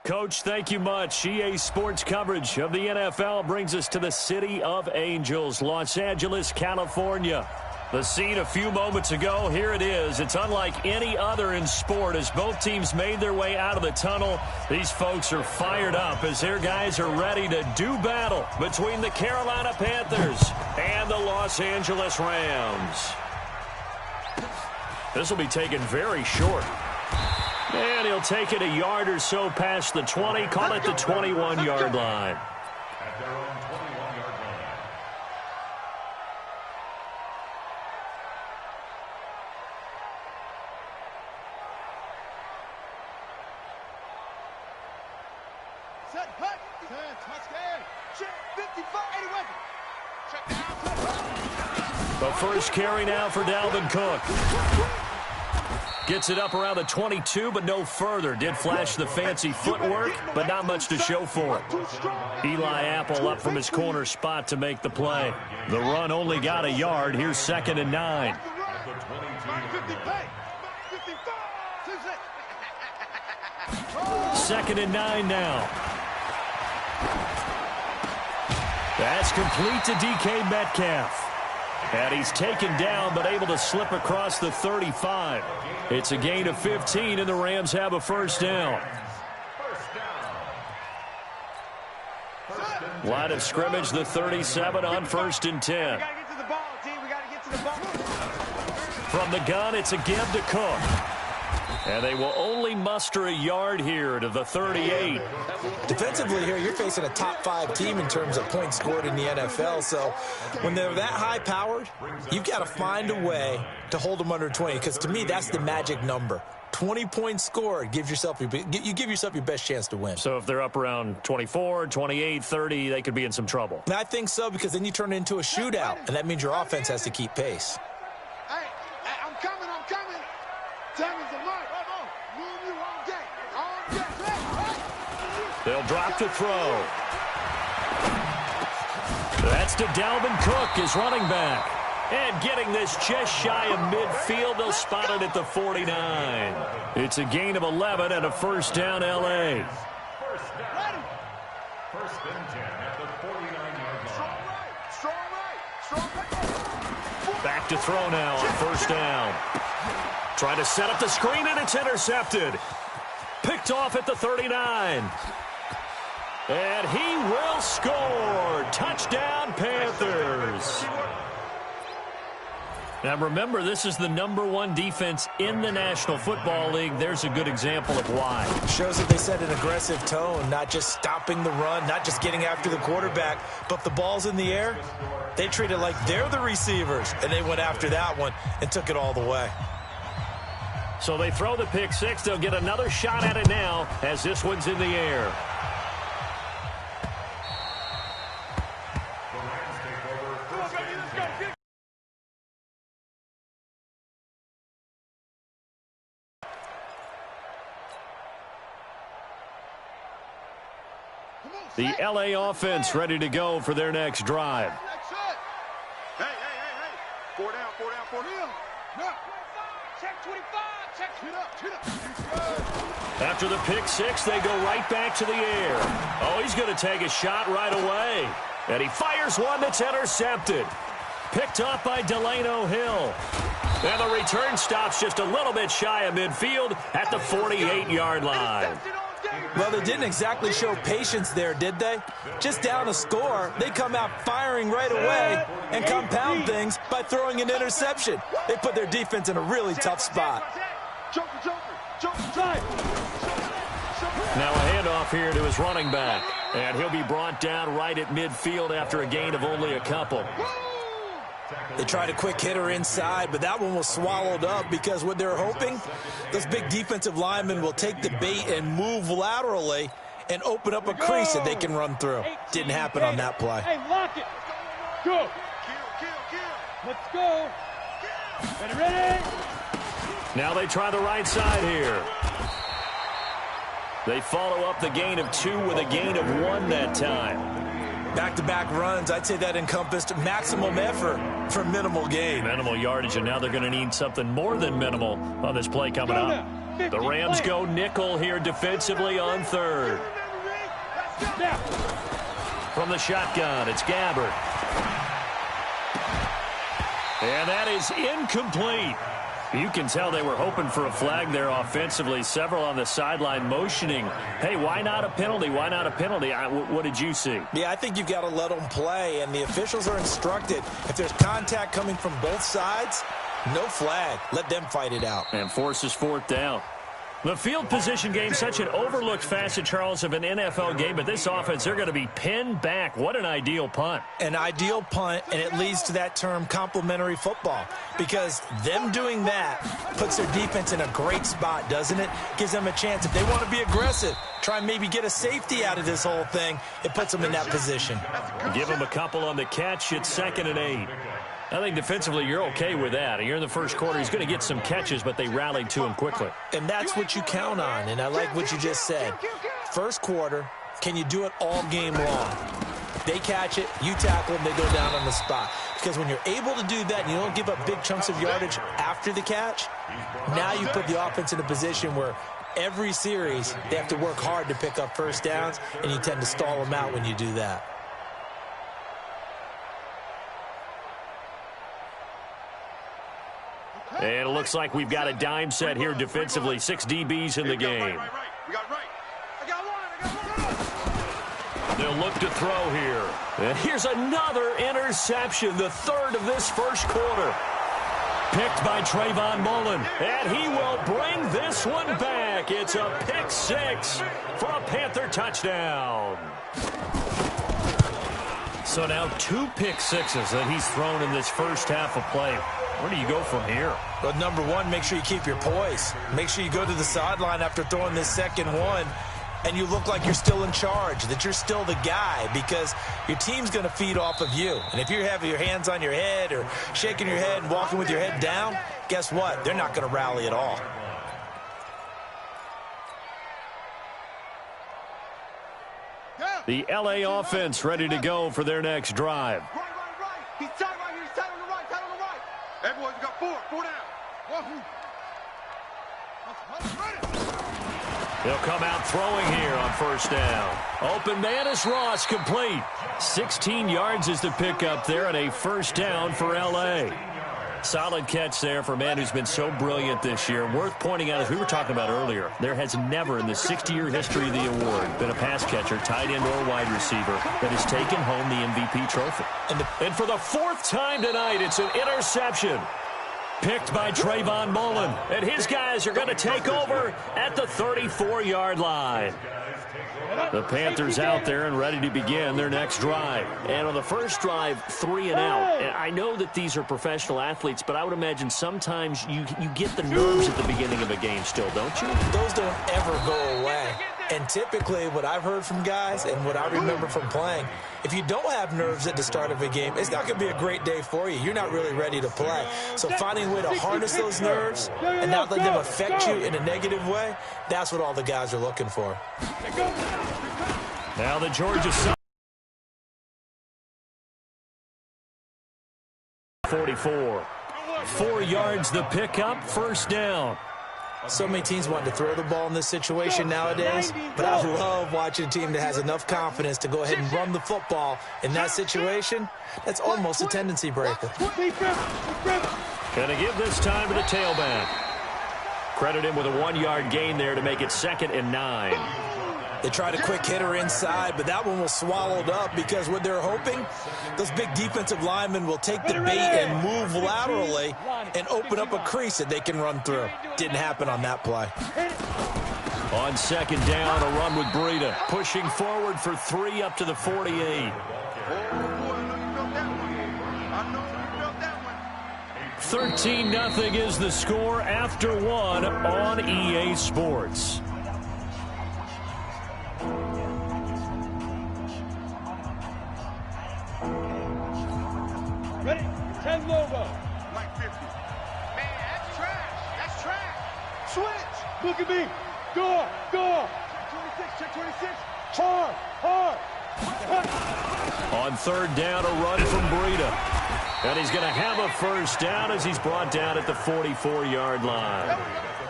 Coach, thank you much. EA Sports coverage of the NFL brings us to the City of Angels, Los Angeles, California. The scene a few moments ago, here it is. It's unlike any other in sport as both teams made their way out of the tunnel. These folks are fired up as their guys are ready to do battle between the Carolina Panthers and the Los Angeles Rams. This will be taken very short. And he'll take it a yard or so past the 20, call it the 21-yard line. At their own 21-yard line. Set, hut, set, touchdown, check, 55, 81. Check down. The first carry now for Dalvin Cook. Gets it up around the 22, but no further. Did flash the fancy footwork, but not much to show for it. Eli Apple up from his corner spot to make the play. The run only got a yard. Here's 2nd and 9. Second and 9 now. That's complete to DK Metcalf. And he's taken down, but able to slip across the 35. It's a gain of 15, and the Rams have a first down. Line of scrimmage, the 37 on 1st and 10. From the gun, it's a give to Cook. And they will only muster a yard here to the 38. Defensively here, you're facing a top-5 team in terms of points scored in the NFL. So when they're that high-powered, you've got to find a way to hold them under 20. Because to me, that's the magic number. 20 points scored, you give yourself your best chance to win. So if they're up around 24, 28, 30, they could be in some trouble. And I think so, because then you turn it into a shootout, and that means your offense has to keep pace. Hey, I'm coming. Tammy's a mark. Move you all day. They'll drop to throw. That's to Dalvin Cook, his running back. And getting this just shy of midfield, they'll spot it at the 49. It's a gain of 11 and a first down, L.A. First down. First and 10 at the 49-yard line. Back to throw now on first down. Trying to set up the screen, and it's intercepted. Picked off at the 39. And he will score. Touchdown, Panthers. Now, remember, this is the #1 defense in the National Football League. There's a good example of why. Shows that they set an aggressive tone, not just stopping the run, not just getting after the quarterback, but the ball's in the air. They treat it like they're the receivers, and they went after that one and took it all the way. So they throw the pick six. They'll get another shot at it now as this one's in the air. The L.A. offense ready to go for their next drive. Hey. 4 down. No. Check 25. Check. Hit up. After the pick six, they go right back to the air. Oh, he's going to take a shot right away. And he fires one that's intercepted. Picked up by Delano Hill. And the return stops just a little bit shy of midfield at the 48-yard line. Well, they didn't exactly show patience there, did they? Just down a score, they come out firing right away and compound things by throwing an interception. They put their defense in a really tough spot. Now a handoff here to his running back. And he'll be brought down right at midfield after a gain of only a couple. They tried a quick hitter inside, but that one was swallowed up because what they're hoping, those big defensive linemen will take the bait and move laterally and open up a crease that they can run through. Didn't happen on that play. Hey, lock it. Go. Kill. Let's go. Ready? Now they try the right side here. They follow up the gain of 2 with a gain of 1 that time. Back-to-back runs, I'd say that encompassed maximum effort for minimal gain. Minimal yardage, and now they're going to need something more than minimal on this play coming up. The Rams go nickel here defensively on third. From the shotgun, it's Gabbert. And that is incomplete. You can tell they were hoping for a flag there offensively. Several on the sideline motioning, hey, why not a penalty? Why not a penalty? What did you see? Yeah, I think you've got to let them play, and the officials are instructed. If there's contact coming from both sides, no flag. Let them fight it out. And forces fourth down. The field position game, such an overlooked facet, Charles, of an NFL game, but this offense, they're going to be pinned back. What an ideal punt. An ideal punt, and it leads to that term complementary football, because them doing that puts their defense in a great spot, doesn't it? Gives them a chance. If they want to be aggressive, try and maybe get a safety out of this whole thing, it puts them in that position. Give them a couple on the catch. It's 2nd and 8. I think defensively you're okay with that. You're in the first quarter. He's going to get some catches, but they rallied to him quickly. And that's what you count on, and I like what you just said. First quarter, can you do it all game long? They catch it, you tackle them, they go down on the spot. Because when you're able to do that and you don't give up big chunks of yardage after the catch, now you put the offense in a position where every series they have to work hard to pick up first downs, and you tend to stall them out when you do that. And it looks like we've got a dime set here defensively. 6 DBs in the game. They'll look to throw here. And here's another interception, the 3rd of this first quarter. Picked by Trayvon Mullen. And he will bring this one back. It's a pick 6 for a Panther touchdown. So now 2 pick sixes that he's thrown in this first half of play. Where do you go from here? Well, number one, make sure you keep your poise. Make sure you go to the sideline after throwing this second one, and you look like you're still in charge, that you're still the guy, because your team's going to feed off of you. And if you're having your hands on your head or shaking your head and walking with your head down, guess what? They're not going to rally at all. The L.A. offense ready to go for their next drive. He's tight right here. He's tight on the right. Tight on the right. Everyone's got 4 down. They'll come out throwing here on first down. Open man is Ross, complete. 16 yards is the pickup there, and a first down for L.A. Solid catch there for a man who's been so brilliant this year. Worth pointing out, as we were talking about earlier, there has never in the 60-year history of the award been a pass catcher, tight end, or wide receiver that has taken home the MVP trophy. And for the 4th time tonight, it's an interception. Picked by Trayvon Mullen. And his guys are going to take over at the 34-yard line. The Panthers out there and ready to begin their next drive. And on the first drive, 3 and out. And I know that these are professional athletes, but I would imagine sometimes you get the nerves at the beginning of a game still, don't you? Those don't ever go away. And typically what I've heard from guys and what I remember from playing, if you don't have nerves at the start of a game, it's not going to be a great day for you. You're not really ready to play. So finding a way to harness those nerves and not let them affect you in a negative way, that's what all the guys are looking for. Now the Georgia 44. 4 yards the pickup, first down. So many teams want to throw the ball in this situation nowadays, but I love watching a team that has enough confidence to go ahead and run the football in that situation. That's almost a tendency breaker. Gonna give this time to the tailback. Credit him with a 1-yard gain there to make it 2nd and 9. They tried a quick hitter inside, but that one was swallowed up because what they're hoping, those big defensive linemen will take the bait and move laterally and open up a crease that they can run through. Didn't happen on that play. On 2nd down, a run with Breida. Pushing forward for 3 up to the 48. 13-0 is the score after 1 on EA Sports. Ready? 10 logo. Like 50. Man, that's trash. That's trash. Switch. Look at me. Go. 26, check 26. Hard. On 3rd down, a run from Breida. And he's going to have a first down as he's brought down at the 44-yard line.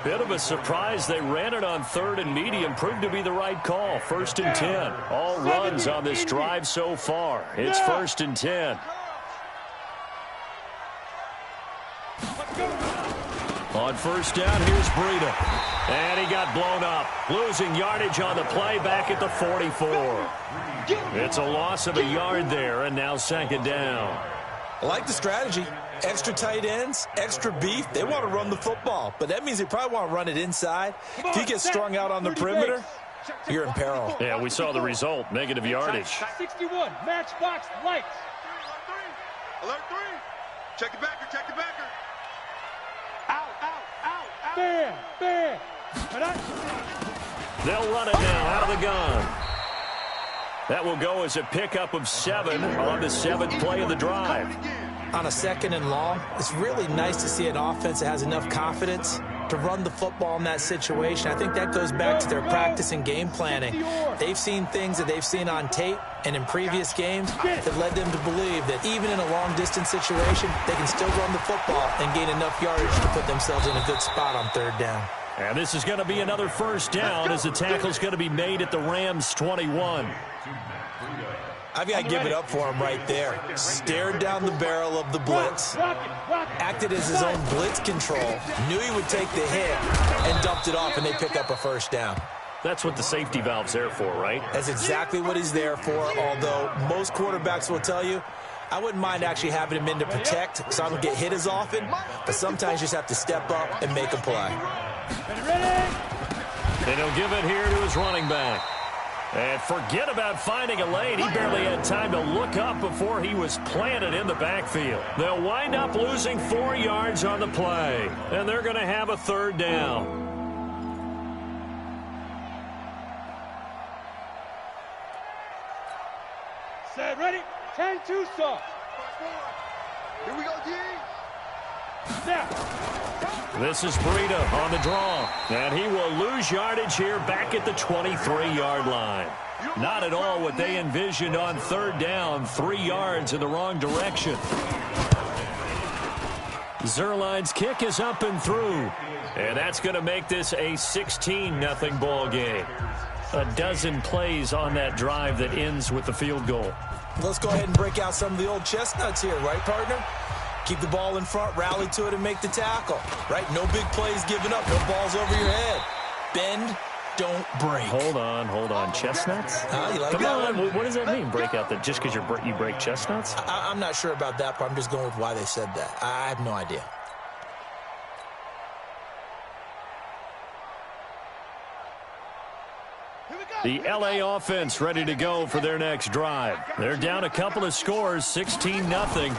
Bit of a surprise. They ran it on 3rd and medium. Proved to be the right call. 1st and 10. All runs on this drive so far. It's 1st and 10. On 1st down, here's Breida. And he got blown up. Losing yardage on the play back at the 44. It's a loss of a yard there, and now 2nd down. I like the strategy. Extra tight ends, extra beef. They want to run the football, but that means they probably want to run it inside. If you get strung out on the perimeter, you're in peril. Yeah, we saw the result, negative yardage. 61, matchbox lights. Alert 3. Check the backer, check the backer. Out, out, out, out. Bam, bam. They'll run it now out of the gun. That will go as a pickup of 7 on the 7th play of the drive. On a 2nd and long, it's really nice to see an offense that has enough confidence to run the football in that situation. I think that goes back to their practice and game planning. They've seen things that they've seen on tape and in previous games that led them to believe that even in a long-distance situation, they can still run the football and gain enough yardage to put themselves in a good spot on 3rd down. And this is going to be another 1st down as the tackle's going to be made at the Rams' 21. I've got to give it up for him right there. Stared down the barrel of the blitz, acted as his own blitz control, knew he would take the hit, and dumped it off, and they pick up a 1st down. That's what the safety valve's there for, right? That's exactly what he's there for, although most quarterbacks will tell you, I wouldn't mind actually having him in to protect so I don't get hit as often, but sometimes you just have to step up and make a play. And he'll give it here to his running back. And forget about finding a lane. He barely had time to look up before he was planted in the backfield. They'll wind up losing 4 yards on the play, and they're going to have a 3rd down. Set, ready, 10-2 soft. Here we go, G. Now. This is Breida on the draw, and he will lose yardage here back at the 23-yard line. Not at all what they envisioned on 3rd down, 3 yards in the wrong direction. Zuerlein's kick is up and through, and that's going to make this a 16-0 ball game. A dozen plays on that drive that ends with the field goal. Let's go ahead and break out some of the old chestnuts here, right, partner? Keep the ball in front, rally to it, and make the tackle. Right? No big plays given up. No balls over your head. Bend, don't break. Hold on. Chestnuts? You like Come that on. one? What does that mean, break out? That just because you break chestnuts? I'm not sure about that part. I'm just going with why they said that. I have no idea. The LA offense ready to go for their next drive. They're down a couple of scores, 16-0,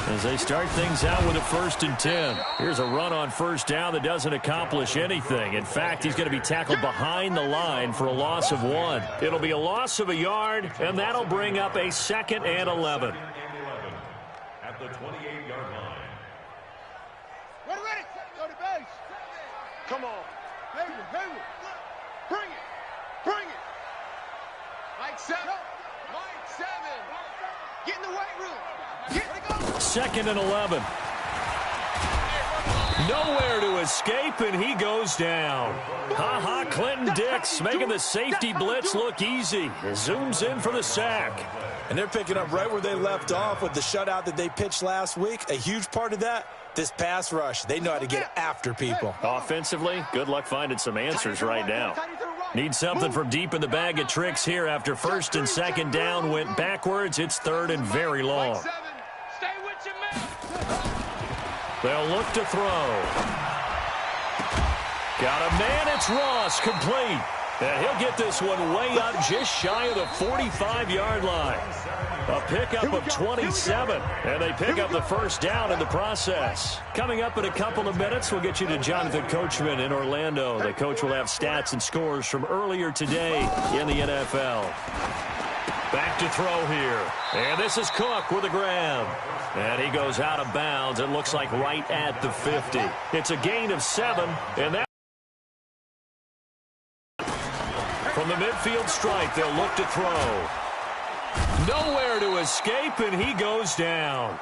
as they start things out with a 1st and 10. Here's a run on 1st down that doesn't accomplish anything. In fact, he's going to be tackled behind the line for a loss of 1. It'll be a loss of a yard, and that'll bring up a 2nd and 11. At the 28-yard line. Ready, ready. Go to base. Come on. Hayward. Bring it. Mike 7. Get in the weight room. Get it, go. 2nd and 11. Nowhere to escape, and he goes down. Clinton Dix making the safety blitz look easy. Zooms in for the sack. And they're picking up right where they left off with the shutout that they pitched last week. A huge part of that, this pass rush. They know how to get after people. Offensively, good luck finding some answers right now. Need something from deep in the bag of tricks here after 1st and 2nd down went backwards. It's 3rd and very long. Stay with your man. They'll look to throw. Got a man, it's Ross, complete. And he'll get this one way up just shy of the 45-yard line. A pickup of 27, and they pick up the 1st down in the process. Coming up in a couple of minutes, we'll get you to Jonathan Coachman in Orlando. The coach will have stats and scores from earlier today in the NFL. Back to throw here. And this is Cook with a grab. And he goes out of bounds. It looks like right at the 50. It's a gain of 7, and that from the midfield strike, they'll look to throw. Nowhere to escape, and he goes down.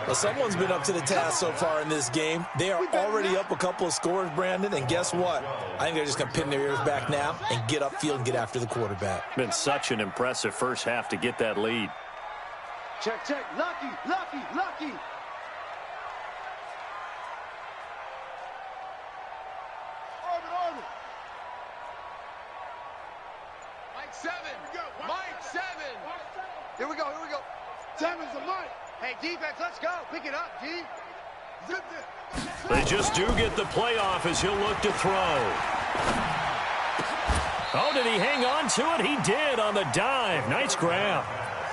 Well, someone's been up to the task so far in this game. They are already up a couple of scores, Brandon, and guess what? I think they're just going to pin their ears back now and get upfield and get after the quarterback. Been such an impressive first half to get that lead. Check, check. Lucky, lucky, lucky. Orbit. Mike 7. Mike 7. Here we go. 7's a Mike. Hey, defense, let's go. Pick it up, D. Zip it. They just do get the playoff as he'll look to throw. Oh, did he hang on to it? He did on the dive. Nice grab.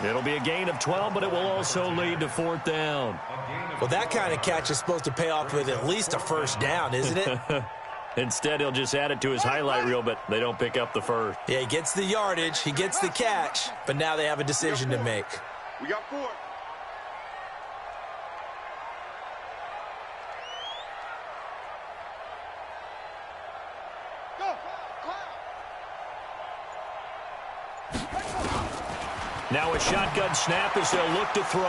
It'll be a gain of 12, but it will also lead to 4th down. Well, that kind of catch is supposed to pay off with at least a first down, isn't it? Instead, he'll just add it to his highlight reel, but they don't pick up the first. Yeah, he gets the yardage, he gets the catch, but now they have a decision to make. We got 4. Now a shotgun snap as they'll look to throw.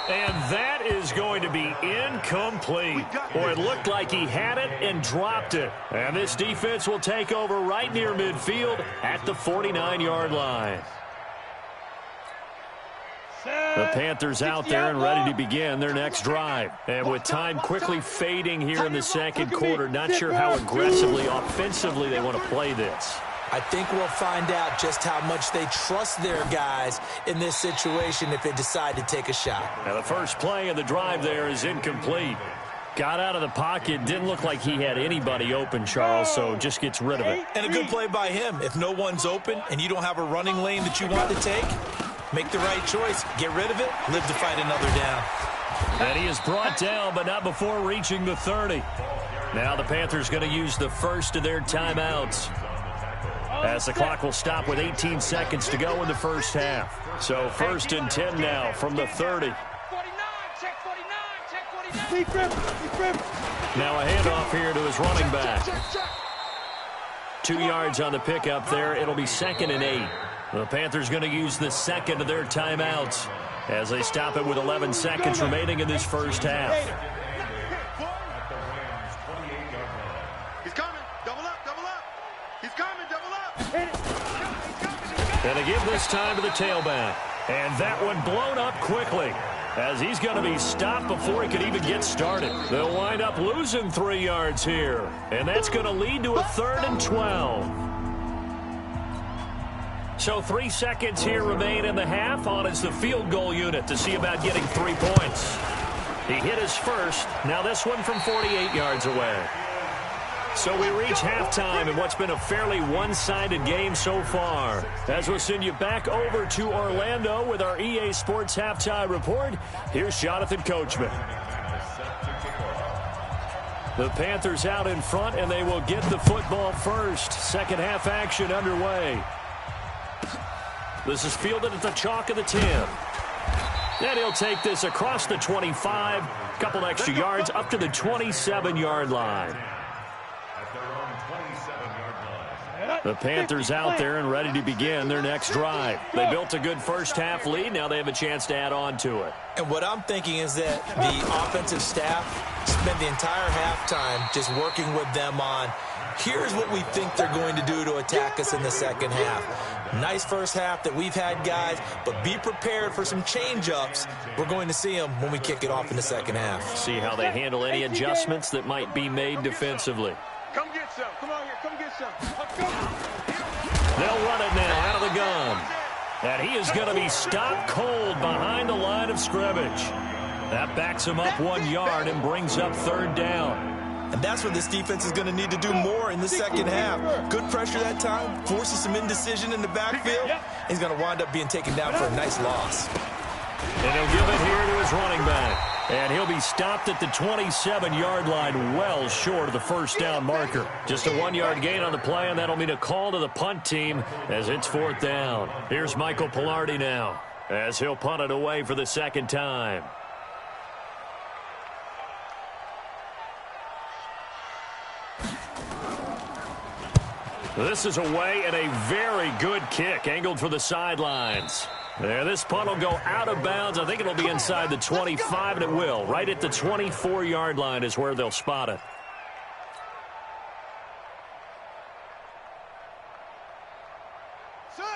And that is going to be incomplete. Boy, it looked like he had it and dropped it. And this defense will take over right near midfield at the 49-yard line. The Panthers out there and ready to begin their next drive. And with time quickly fading here in the second quarter, not sure how aggressively, offensively they want to play this. I think we'll find out just how much they trust their guys in this situation if they decide to take a shot. Now the first play of the drive there is incomplete. Got out of the pocket, didn't look like he had anybody open, Charles, so just gets rid of it. And a good play by him. If no one's open and you don't have a running lane that you want to take, make the right choice. Get rid of it, live to fight another down. And he is brought down, but not before reaching the 30. Now the Panthers going to use the first of their timeouts, as the clock will stop with 18 seconds to go in the first half. So 1st and 10 now from the 30. 49, check 49. Now a handoff here to his running back. 2 yards on the pickup there. It'll be 2nd and 8. The Panthers going to use the second of their timeouts as they stop it with 11 seconds remaining in this first half. He's coming. Double up. He's coming. Double up. And they give this time to the tailback. And that one blown up quickly as he's going to be stopped before he could even get started. They'll wind up losing 3 yards here. And that's going to lead to a 3rd and 12. So 3 seconds here remain in the half. On is the field goal unit to see about getting 3 points. He hit his first. Now this one from 48 yards away. So we reach halftime in what's been a fairly one-sided game so far. As we'll send you back over to Orlando with our EA Sports Halftime Report, here's Jonathan Coachman. The Panthers out in front, and they will get the football first. Second half action underway. This is fielded at the chalk of the 10. And he'll take this across the 25, couple extra yards up to the 27-yard line. The Panthers out there and ready to begin their next drive. They built a good first half lead. Now they have a chance to add on to it. And what I'm thinking is that the offensive staff spent the entire halftime just working with them on, here's what we think they're going to do to attack us in the second half. Nice first half that we've had, guys, but be prepared for some change-ups. We're going to see them when we kick it off in the second half. See how they handle any adjustments that might be made defensively. Come get some. Come on here. Come get some. Let's go. They'll run it now out of the gun. And he is going to be stopped cold behind the line of scrimmage. That backs him up 1 yard and brings up 3rd down. And that's what this defense is going to need to do more in the second half. Good pressure that time, forces some indecision in the backfield. He's going to wind up being taken down for a nice loss. And he'll give it here to his running back. And he'll be stopped at the 27-yard line, well short of the first down marker. Just a 1 yard gain on the play, and that'll mean a call to the punt team as it's 4th down. Here's Michael Palardy now as he'll punt it away for the second time. This is away and a very good kick angled for the sidelines. There, this punt will go out of bounds. I think it'll be inside the 25, and it will. Right at the 24-yard line is where they'll spot it.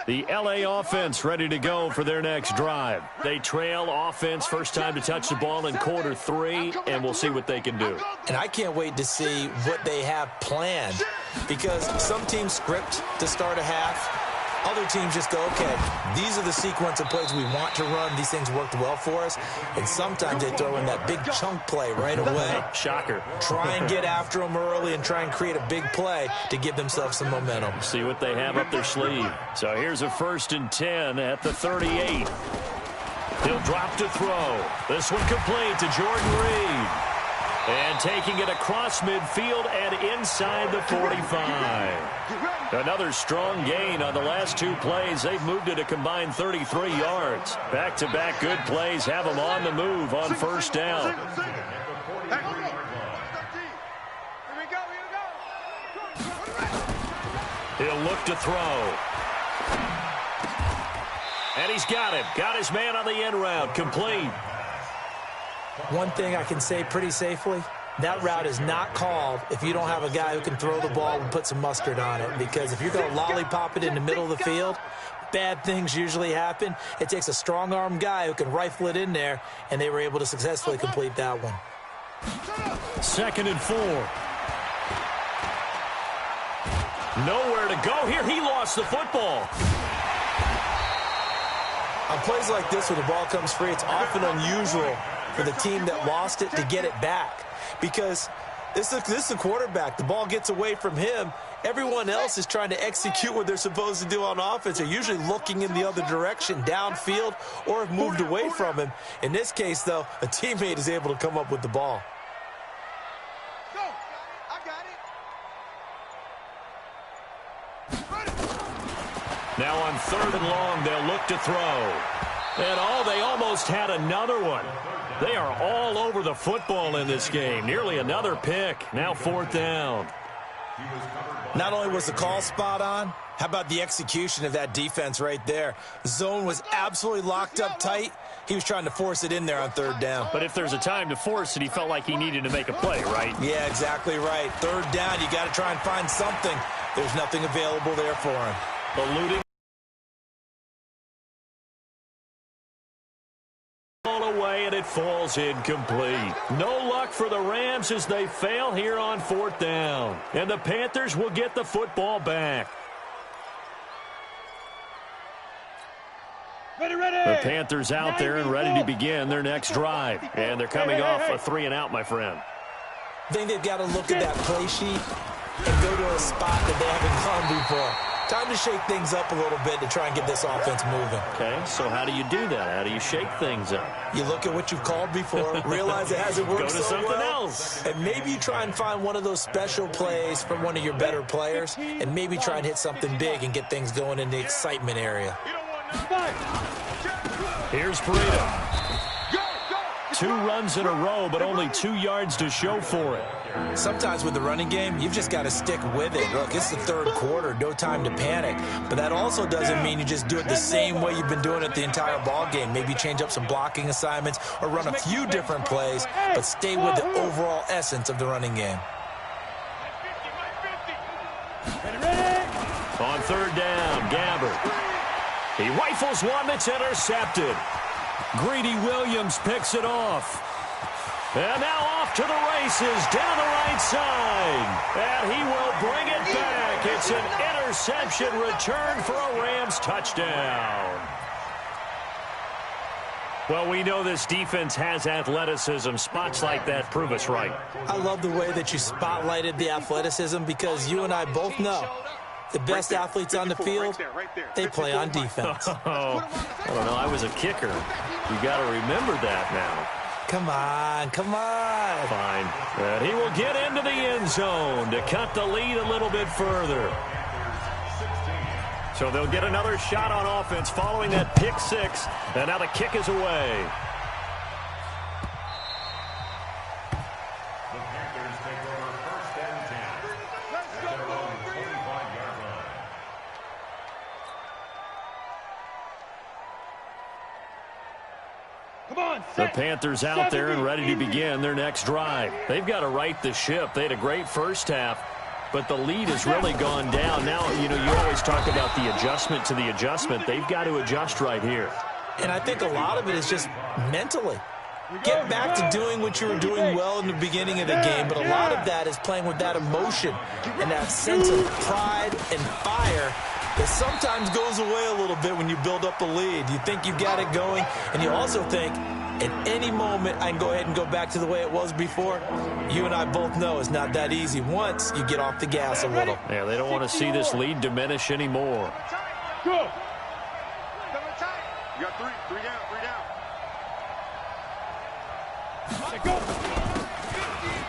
The LA offense ready to go for their next drive. They trail offense, first time to touch the ball in quarter 3, and we'll see what they can do. And I can't wait to see what they have planned, because some teams script to start a half. Other teams just go, okay, these are the sequence of plays we want to run. These things worked well for us. And sometimes they throw in that big chunk play right away. Shocker. Try and get after them early and try and create a big play to give themselves some momentum. See what they have up their sleeve. So here's a 1st and 10 at the 38. He'll drop to throw. This one complete to Jordan Reed. And taking it across midfield and inside the 45. Another strong gain on the last 2 plays. They've moved it a combined 33 yards. Back-to-back good plays have them on the move on 1st down. He'll look to throw. And he's got him. Got his man on the end route. Complete. One thing I can say pretty safely, that route is not called if you don't have a guy who can throw the ball and put some mustard on it. Because if you're going to lollipop it in the middle of the field, bad things usually happen. It takes a strong-arm guy who can rifle it in there, and they were able to successfully complete that one. 2nd and 4. Nowhere to go here. He lost the football. On plays like this where the ball comes free, it's often unusual for the team that lost it to get it back, because this is the quarterback. The ball gets away from him. Everyone else is trying to execute what they're supposed to do on offense. They're usually looking in the other direction, downfield, or have moved away from him. In this case, though, a teammate is able to come up with the ball. Now on 3rd and long, they'll look to throw. And they almost had another one. They are all over the football in this game. Nearly another pick. Now 4th down. Not only was the call spot on, how about the execution of that defense right there? The zone was absolutely locked up tight. He was trying to force it in there on 3rd down. But if there's a time to force it, he felt like he needed to make a play, right? Yeah, exactly right. 3rd down, you got to try and find something. There's nothing available there for him. Eluding away, and it falls incomplete. No luck for the Rams as they fail here on 4th down. And the Panthers will get the football back. Ready. The Panthers out there and ready to begin their next drive. And they're coming off a 3-and-out, my friend. I think they've got to look at that play sheet and go to a spot that they haven't gone before. Time to shake things up a little bit to try and get this offense moving. Okay, so how do you do that? How do you shake things up? You look at what you've called before, realize it hasn't worked Go to so something well, else. and maybe you try and find one of those special plays from one of your better players, and maybe try and hit something big and get things going in the excitement area. Here's Breida. 2 runs in a row, but only 2 yards to show for it. Sometimes with the running game, you've just got to stick with it. Look, it's the 3rd quarter, no time to panic. But that also doesn't mean you just do it the same way you've been doing it the entire ball game. Maybe change up some blocking assignments or run a few different plays, but stay with the overall essence of the running game. On 3rd down, Gabbert. He rifles one that's intercepted. Greedy Williams picks it off. And now off to the races down the right side. And he will bring it back. It's an interception return for a Rams touchdown. Well, we know this defense has athleticism. Spots like that prove us right. I love the way that you spotlighted the athleticism, because you and I both know the best athletes on the field, they play on defense. Oh, I don't know. I was a kicker. You got to remember that now. Come on. Fine. And he will get into the end zone to cut the lead a little bit further. So they'll get another shot on offense following that pick 6. And now the kick is away. The Panthers take over 1st and 10. At their own 25-yard line. The Panthers out there and ready to begin their next drive. They've got to right the ship. They had a great first half, but the lead has really gone down. Now, you always talk about the adjustment to the adjustment. They've got to adjust right here. And I think a lot of it is just mentally. Get back to doing what you were doing well in the beginning of the game, but a lot of that is playing with that emotion and that sense of pride and fire that sometimes goes away a little bit when you build up a lead. You think you've got it going, and you also think, at any moment, I can go ahead and go back to the way it was before. You and I both know it's not that easy once you get off the gas a little. Yeah, they don't want to see this lead diminish anymore. Go. You got three down.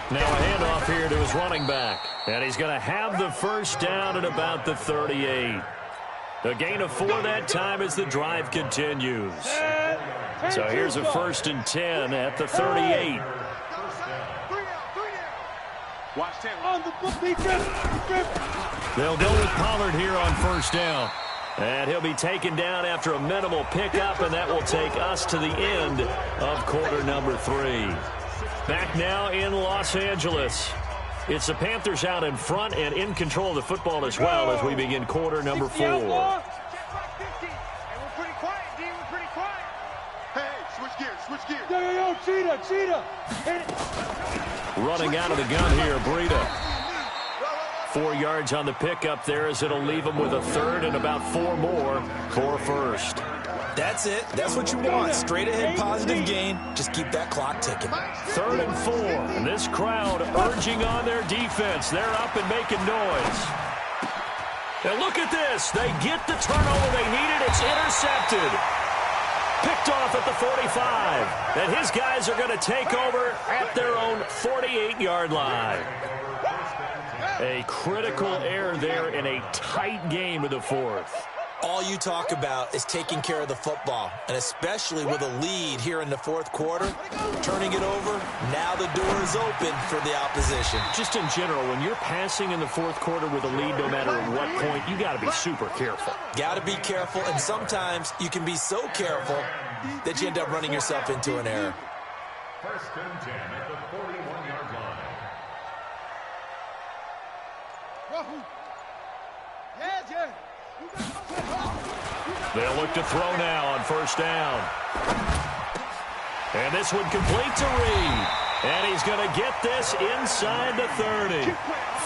Now a handoff here to his running back. And he's going to have the first down at about the 38. A gain of 4 that time as the drive continues. So here's a 1st and 10 at the 38. Watch 10. They'll go with Pollard here on 1st down. And he'll be taken down after a minimal pickup, and that will take us to the end of quarter number 3. Back now in Los Angeles. It's the Panthers out in front and in control of the football as well as we begin quarter number 4. Hey, we're pretty quiet, D. We're pretty quiet. Hey, switch gears. Yo, cheetah. Running out of the gun here, Breida. 4 yards on the pickup there as it'll leave him with a 3rd and about 4 more for 1st. That's it. That's what you want. Straight ahead positive gain. Just keep that clock ticking. 3rd and 4. And this crowd urging on their defense. They're up and making noise. And look at this. They get the turnover they needed. It's intercepted. Picked off at the 45. And his guys are going to take over at their own 48-yard line. A critical error there in a tight game of the 4th. All you talk about is taking care of the football, and especially with a lead here in the 4th quarter, turning it over, now the door is open for the opposition. Just in general, when you're passing in the 4th quarter with a lead, no matter at what point, you got to be super careful. Got to be careful, and sometimes you can be so careful that you end up running yourself into an error. 1st and 10 at the 41-yard line. They'll look to throw now on 1st down. And this one complete to Reed. And he's going to get this inside the 30.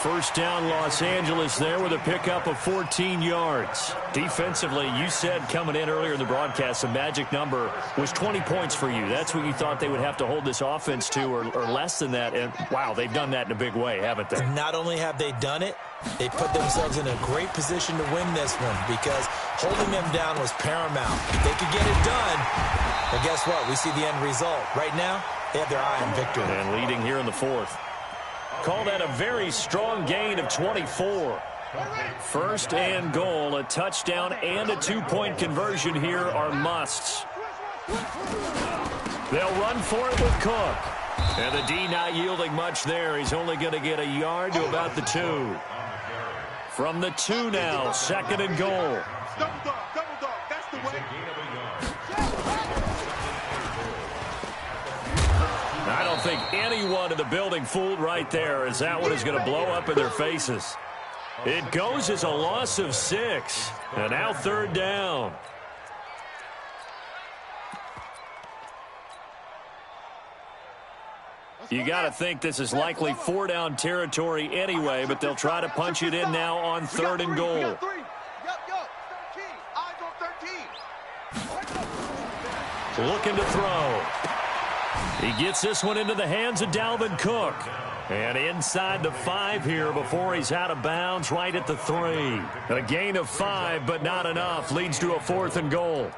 1st down Los Angeles there with a pickup of 14 yards. Defensively, you said coming in earlier in the broadcast, the magic number was 20 points for you. That's what you thought they would have to hold this offense to, or less than that. And, wow, they've done that in a big way, haven't they? Not only have they done it, they put themselves in a great position to win this one because holding them down was paramount. If they could get it done, well, guess what? We see the end result. Right now, they have their eye on victory. And leading here in the 4th. Call that a very strong gain of 24. 1st and goal, a touchdown and a 2-point conversion here are musts. They'll run for it with Cook. And the D not yielding much there. He's only going to get a yard to about the 2. From the 2 now, 2nd and goal. Double dog, that's the way. I don't think anyone in the building fooled right there, as that one is going to blow up in their faces. It goes as a loss of 6. And now 3rd down. You got to think this is likely 4-down territory anyway, but they'll try to punch it in now on 3rd and goal. Looking to throw. He gets this one into the hands of Dalvin Cook. And inside the 5 here before he's out of bounds right at the 3. A gain of 5, but not enough. Leads to a 4th and goal.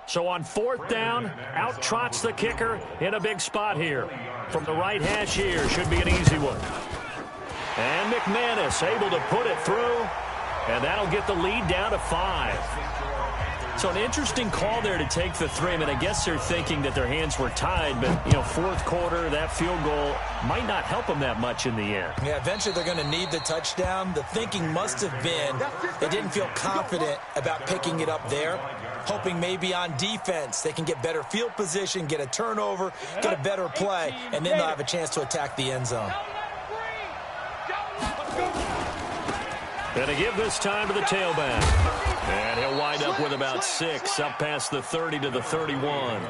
So on 4th down, out trots the kicker in a big spot here. From the right hash here, should be an easy one. And McManus able to put it through. And that'll get the lead down to 5. So an interesting call there to take the 3. I mean, I guess they're thinking that their hands were tied, but, you know, fourth quarter, that field goal might not help them that much in the end. Yeah, eventually they're going to need the touchdown. The thinking must have been they didn't feel confident about picking it up there, hoping maybe on defense they can get better field position, get a turnover, get a better play, and then they'll have a chance to attack the end zone. Going to give this time to the tailback. And he'll wind up with about 6, up past the 30 to the 31.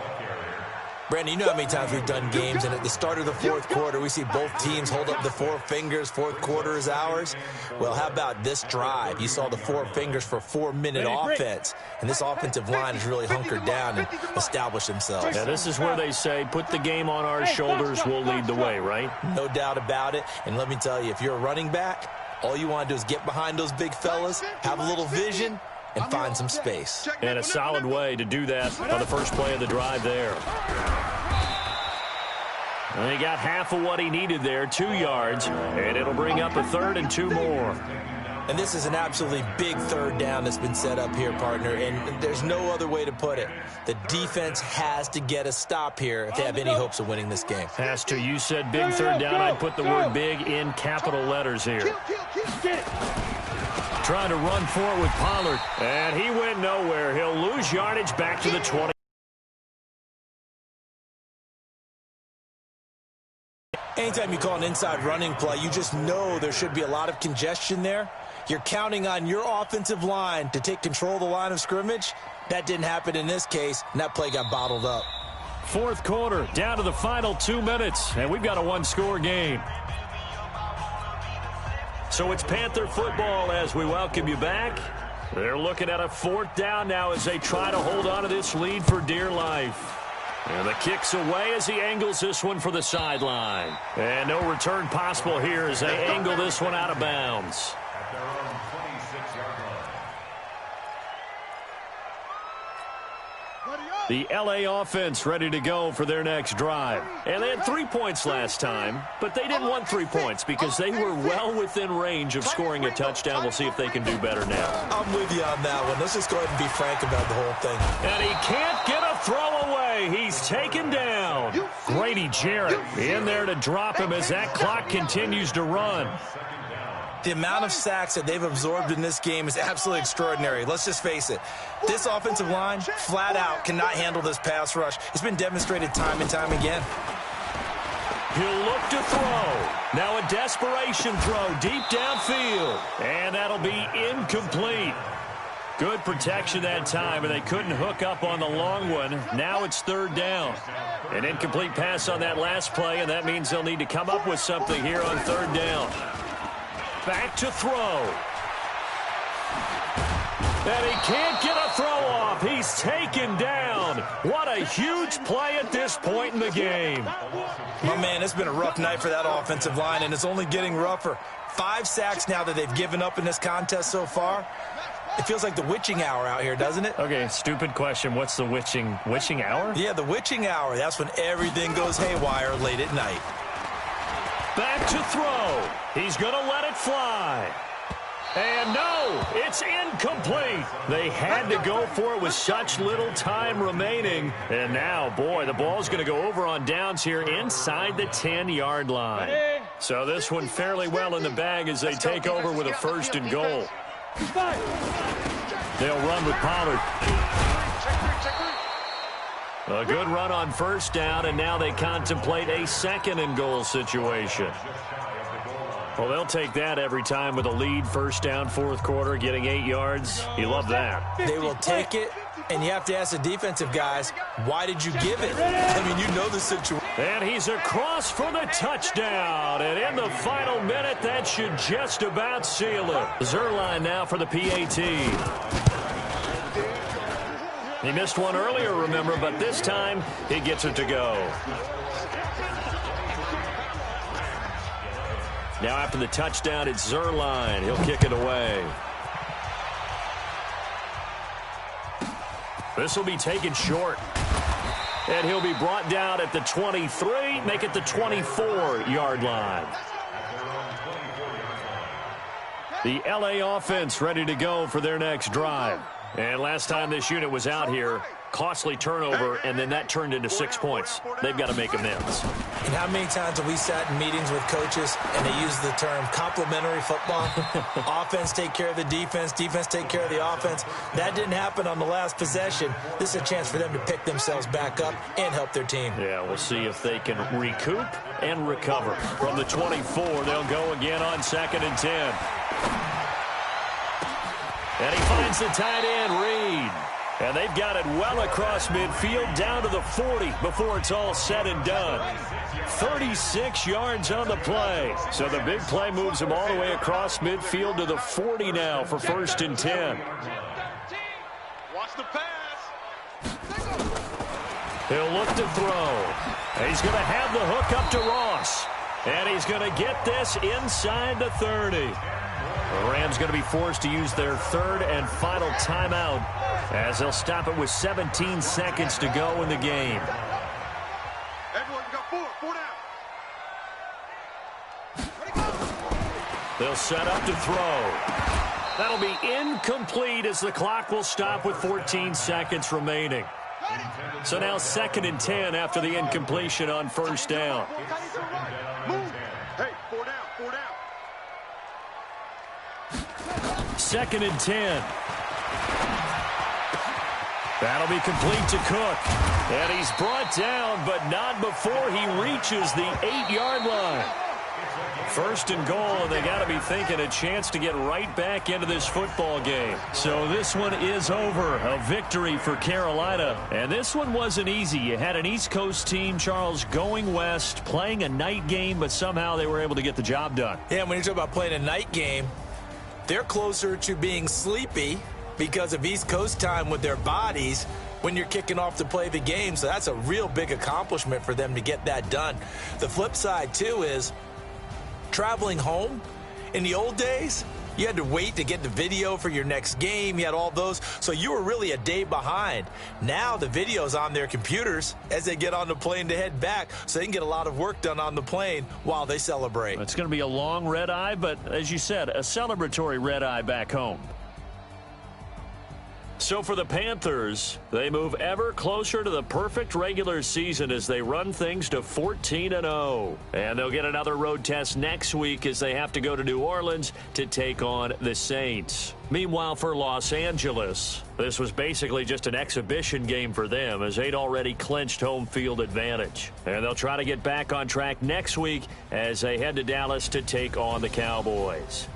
Brandon, you know how many times we've done games, and at the start of the fourth quarter, we see both teams hold up the 4 fingers, fourth quarter is ours. Well, how about this drive? You saw the 4 fingers for 4-minute offense, and this offensive line has really hunkered down and established themselves. Yeah, this is where they say, put the game on our shoulders, we'll lead the way, right? No doubt about it, and let me tell you, if you're a running back, all you want to do is get behind those big fellas, have a little vision, and find some space. And a solid way to do that on the first play of the drive there. And he got half of what he needed there, 2 yards, and it'll bring up a 3rd and 2 more. And this is an absolutely big 3rd down that's been set up here, partner, and there's no other way to put it. The defense has to get a stop here if they have any hopes of winning this game. Has to. You said big 3rd down. I'd put the word big in capital letters here. Trying to run for it with Pollard, and he went nowhere. He'll lose yardage back to the 20. Anytime you call an inside running play, you just know there should be a lot of congestion there. You're counting on your offensive line to take control of the line of scrimmage. That didn't happen in this case, and that play got bottled up. Fourth quarter, down to the final 2 minutes, and we've got a 1-score game. So it's Panther football as we welcome you back. They're looking at a 4th down now as they try to hold on to this lead for dear life. And the kick's away as he angles this one for the sideline. And no return possible here as they angle this one out of bounds. At their own 26-yard line. The LA offense ready to go for their next drive. And they had 3 points last time, but they didn't want 3 points because they were well within range of scoring a touchdown. We'll see if they can do better now. I'm with you on that one. Let's just go ahead and be frank about the whole thing. And he can't get a throw away. He's taken down. Grady Jarrett in there to drop him as that clock continues to run. The amount of sacks that they've absorbed in this game is absolutely extraordinary. Let's just face it. This offensive line, flat out, cannot handle this pass rush. It's been demonstrated time and time again. He'll look to throw. Now a desperation throw deep downfield. And that'll be incomplete. Good protection that time, and they couldn't hook up on the long one. Now it's 3rd down. An incomplete pass on that last play, and that means they'll need to come up with something here on 3rd down. Back to throw. And he can't get a throw off. He's taken down. What a huge play at this point in the game. My man, it's been a rough night for that offensive line, and it's only getting rougher. 5 sacks now that they've given up in this contest so far. It feels like the witching hour out here, doesn't it? Okay, stupid question. What's the witching hour? Yeah, the witching hour. That's when everything goes haywire late at night. Back to throw. He's going to let it fly. And no, it's incomplete. They had to go for it with such little time remaining. And now, boy, the ball's going to go over on downs here inside the 10-yard line. So this one fairly well in the bag as they take over with a 1st and goal. They'll run with Pollard. A good run on 1st down, and now they contemplate a 2nd and goal situation. Well, they'll take that every time with a lead, 1st down, 4th quarter, getting 8 yards. You love that. They will take it, and you have to ask the defensive guys, why did you give it? I mean, you know the situation. And he's across for the touchdown. And in the final minute, that should just about seal it. Zuerlein now for the PAT. He missed one earlier, remember, but this time he gets it to go. Now after the touchdown, it's Zuerlein. He'll kick it away. This will be taken short. And he'll be brought down at the 23, make it the 24-yard line. The LA offense ready to go for their next drive. And last time this unit was out here, costly turnover, and then that turned into 6 points. They've got to make amends. And how many times have we sat in meetings with coaches and they use the term complementary football? Offense take care of the defense, defense take care of the offense. That didn't happen on the last possession. This is a chance for them to pick themselves back up and help their team. Yeah, we'll see if they can recoup and recover. From the 24, they'll go again on 2nd and 10. And he finds the tight end, Reed. And they've got it well across midfield down to the 40 before it's all said and done. 36 yards on the play. So the big play moves him all the way across midfield to the 40 now for 1st and 10. Watch the pass. He'll look to throw. He's going to have the hook up to Ross. And he's going to get this inside the 30. The Rams going to be forced to use their 3rd and final timeout as they'll stop it with 17 seconds to go in the game. Everyone got 4 down. They'll set up to throw. That'll be incomplete as the clock will stop with 14 seconds remaining. So now 2nd and 10 after the incompletion on 1st down. Move. Hey, 4 down. 2nd and 10. That'll be complete to Cook. And he's brought down, but not before he reaches the 8-yard line. 1st and goal, and they got to be thinking a chance to get right back into this football game. So this one is over. A victory for Carolina. And this one wasn't easy. You had an East Coast team, Charles, going west, playing a night game, but somehow they were able to get the job done. Yeah, when you talk about playing a night game, they're closer to being sleepy because of East Coast time with their bodies when you're kicking off to play the game. So that's a real big accomplishment for them to get that done. The flip side, too, is traveling home. In the old days, you had to wait to get the video for your next game. You had all those. So you were really a day behind. Now the video's on their computers as they get on the plane to head back, so they can get a lot of work done on the plane while they celebrate. It's going to be a long red eye, but as you said, a celebratory red eye back home. So for the Panthers, they move ever closer to the perfect regular season as they run things to 14-0. And they'll get another road test next week as they have to go to New Orleans to take on the Saints. Meanwhile, for Los Angeles, this was basically just an exhibition game for them as they'd already clinched home field advantage. And they'll try to get back on track next week as they head to Dallas to take on the Cowboys.